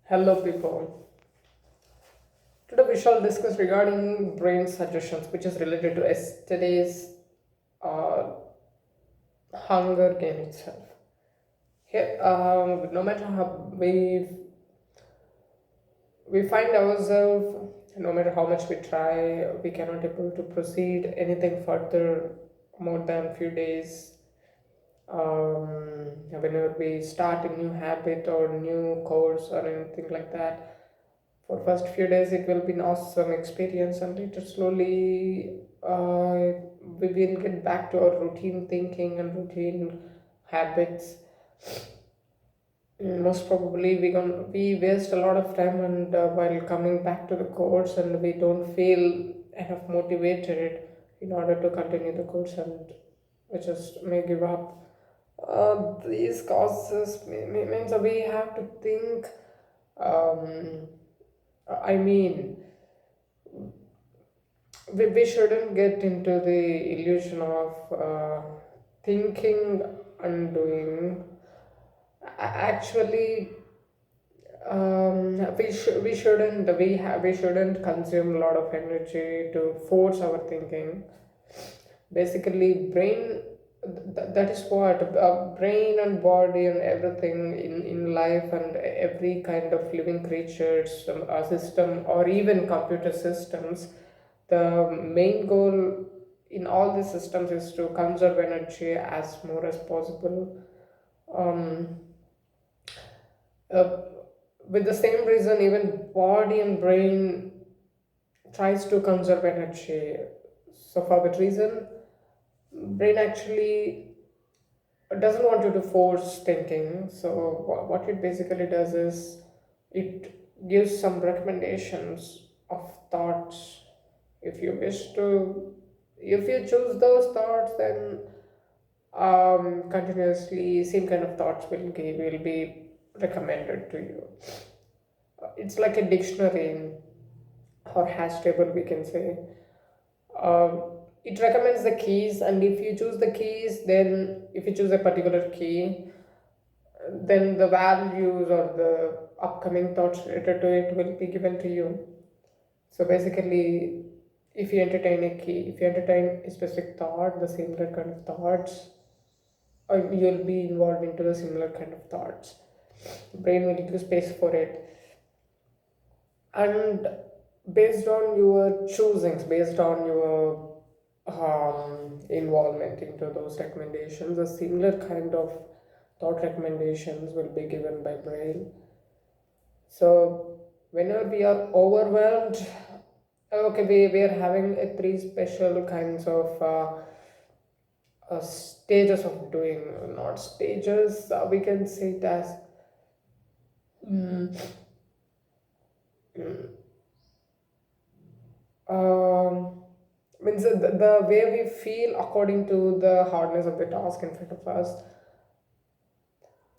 Hello, people. Today we shall discuss regarding brain suggestions, which is related to yesterday's uh, hunger game itself. Here, no matter how we find ourselves, no matter how much we try, we cannot able to proceed anything further more than few days. Whenever we start a new habit or new course or anything like that, for first few days it will be an awesome experience, and later slowly we will get back to our routine thinking and routine habits. Most probably we waste a lot of time, and while coming back to the course, and we don't feel enough motivated in order to continue the course, and we just may give up. These causes means that we have to think. um, I mean, we shouldn't get into the illusion of thinking and doing. Actually, we shouldn't consume a lot of energy to force our thinking. Basically, that is what brain and body and everything in life, and every kind of living creatures, system, or even computer systems, the main goal in all these systems is to conserve energy as more as possible. um, uh, with the same reason, even body and brain tries to conserve energy. So for that reason, brain actually doesn't want you to force thinking. So what it basically does is it gives some recommendations of thoughts. If you wish to, if you choose those thoughts, then continuously same kind of thoughts will be recommended to you. It's like a dictionary or hash table, we can say. It recommends the keys, and if you choose the keys, then if you choose a particular key, then the values or the upcoming thoughts related to it will be given to you. So basically, if you entertain a specific thought, the similar kind of thoughts, or you'll be involved into the similar kind of thoughts. Brain will give space for it, and based on your choosings, based on your involvement into those recommendations, a similar kind of thought recommendations will be given by brain. So whenever we are overwhelmed, okay, we are having a three special kinds of stages of doing, not stages, we can say it as mm, um, means the way we feel according to the hardness of the task in front of us.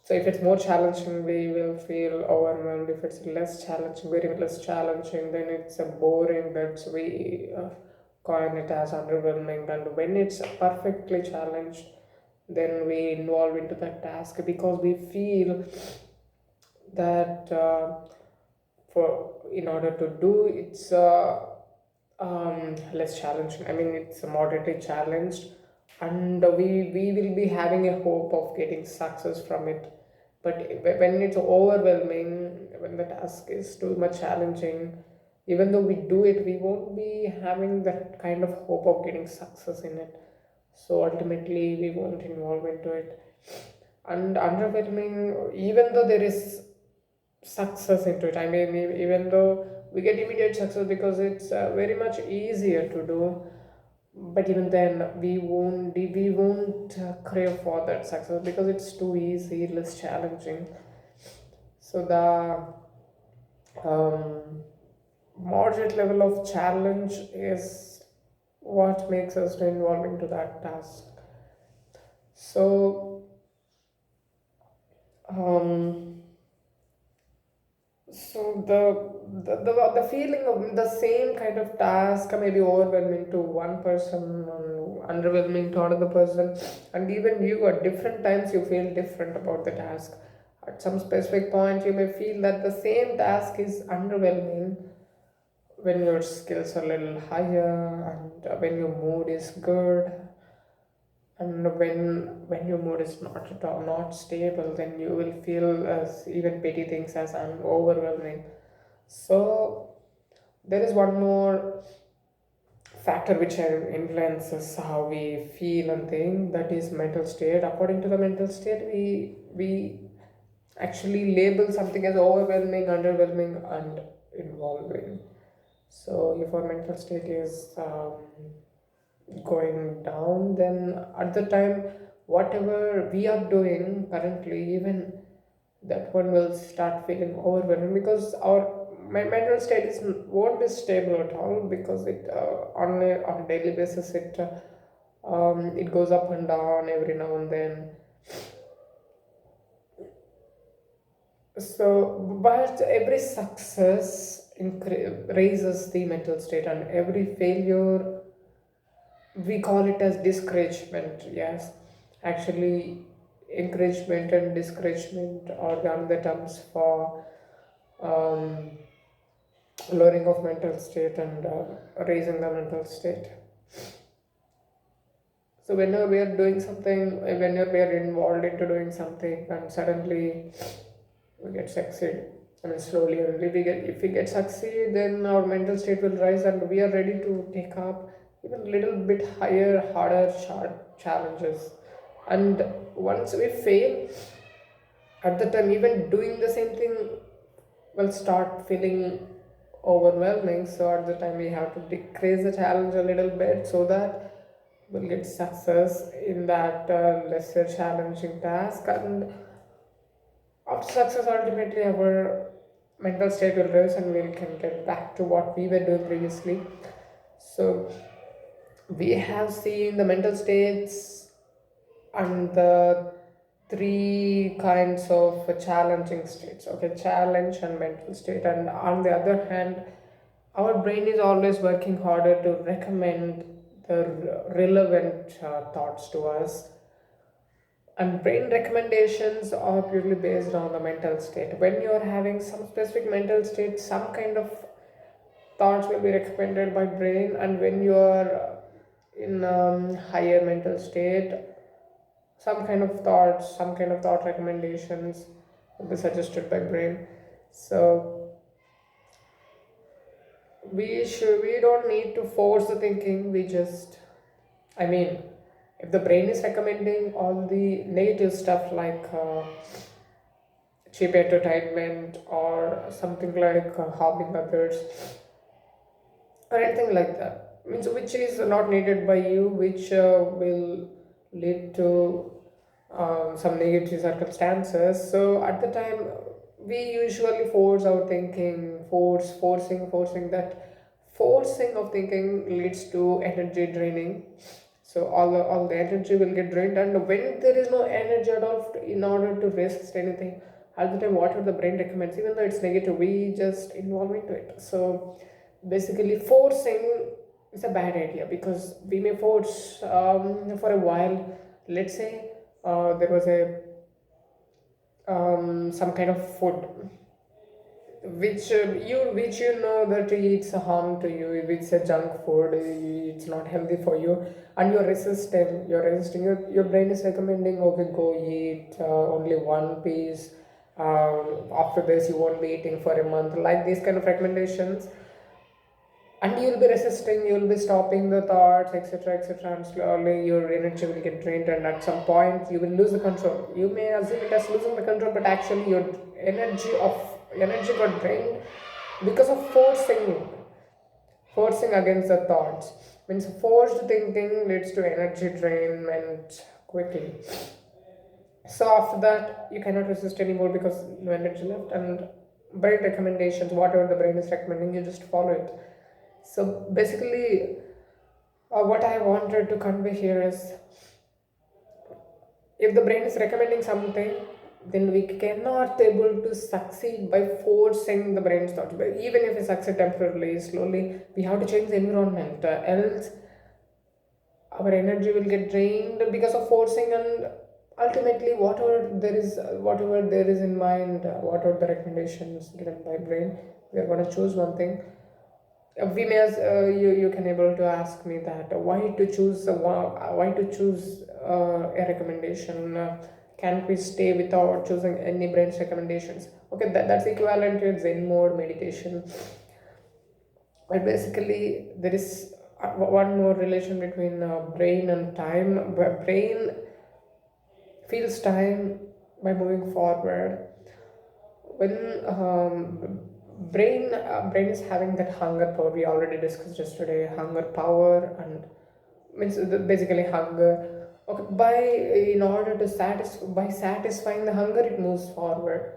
So if it's more challenging, we will feel overwhelmed. If it's less challenging, very less challenging, then it's a boring. That's we coin it as underwhelming. And when it's perfectly challenged, then we involve into that task because we feel that for in order to do it's less challenging. I mean, it's moderately challenged, and we will be having a hope of getting success from it. But when it's overwhelming, when the task is too much challenging, even though we do it, we won't be having that kind of hope of getting success in it. So ultimately, we won't involve into it. And underwhelming, even though there is success into it. I mean, even though we get immediate success because it's very much easier to do, but even then we won't crave for that success because it's too easy, less challenging. So the um, moderate level of challenge is what makes us to involve into that task. So um, So the feeling of the same kind of task may be overwhelming to one person and underwhelming to another person, and even you at different times you feel different about the task. At some specific point, you may feel that the same task is underwhelming when your skills are a little higher and when your mood is good, and when your mood is not at all not stable, then you will feel as even petty things as overwhelming. So there is one more factor which influences how we feel and think, that is mental state. According to the mental state, we actually label something as overwhelming, underwhelming, and involving. So if our mental state is going down, then at the time, whatever we are doing currently, even that one will start feeling overwhelming, because our mental state is won't be stable at all, because it on a daily basis it goes up and down every now and then. So, but every success raises the mental state, and every failure, we call it as discouragement. Yes, actually, encouragement and discouragement are the other terms for um, lowering of mental state and raising the mental state. So whenever we are doing something, whenever we are involved into doing something, and suddenly we get succeed, I mean slowly, and if we get succeed, then our mental state will rise, and we are ready to take up even a little bit higher, harder challenges. And once we fail, at the time, even doing the same thing will start feeling overwhelming. So at the time, we have to decrease the challenge a little bit, so that we'll get success in that lesser challenging task. And after success, ultimately our mental state will rise, and we can get back to what we were doing previously. So we have seen the mental states and the three kinds of challenging states. Okay, challenge and mental state. And on the other hand, our brain is always working harder to recommend the relevant thoughts to us, and brain recommendations are purely based on the mental state. When you're having some specific mental state, some kind of thoughts will be recommended by brain, and when you're in higher mental state, some kind of thought recommendations will be suggested by brain. So we don't need to force the thinking. We just, I mean, if the brain is recommending all the negative stuff like cheap entertainment or something like harming others or anything like that, means which is not needed by you, which will lead to some negative circumstances. So at the time, we usually force our thinking, forcing that forcing of thinking leads to energy draining. So all the energy will get drained, and when there is no energy at all in order to resist anything, at the time whatever the brain recommends, even though it's negative, we just involve into it. So basically, forcing is a bad idea, because we may force for a while. Let's say there was a some kind of food which you know that it's a harm to you, if it's a junk food, it's not healthy for you, and you're resisting, your brain is recommending, okay, go eat only one piece, after this you won't be eating for a month, like these kind of recommendations, and you'll be resisting, you'll be stopping the thoughts, etc., etc., and slowly your energy will get drained, and at some point you will lose the control. You may assume it as losing the control, but actually your energy got drained because of forcing against the thoughts. Means forced thinking leads to energy drainment quickly. So after that, you cannot resist anymore because no energy left, and brain recommendations, whatever the brain is recommending, you just follow it. So basically, what I wanted to convey here is, if the brain is recommending something, then we cannot able to succeed by forcing the brain's thoughts. But even if we succeed temporarily, slowly, we have to change the environment. Else, our energy will get drained because of forcing, and ultimately whatever there is in mind, whatever the recommendations given by brain, we are going to choose one thing. We may as you can able to ask me that why to choose a recommendation, can't we stay without choosing any brain's recommendations? Okay, that's equivalent to zen mode meditation. But basically there is one more relation between brain and time. Brain feels time by moving forward. When brain is having that hunger power, we already discussed yesterday, hunger power, and means basically hunger. Okay, by in order to by satisfying the hunger, it moves forward.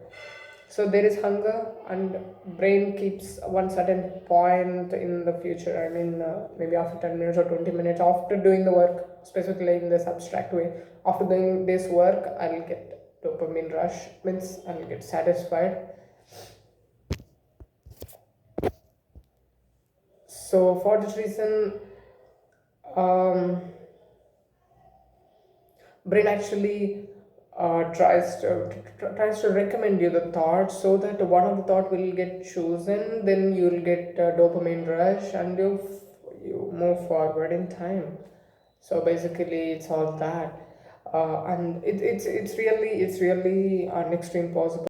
So there is hunger, and brain keeps one certain point in the future. I mean, maybe after 10 minutes or 20 minutes after doing the work, specifically in this abstract way, after doing this work, I'll get dopamine rush, means I'll get satisfied. So for this reason, um, brain actually tries to recommend you the thought, so that one of the thought will get chosen, then you'll get dopamine rush, and you move forward in time. So basically it's all that, and it's really an extreme possible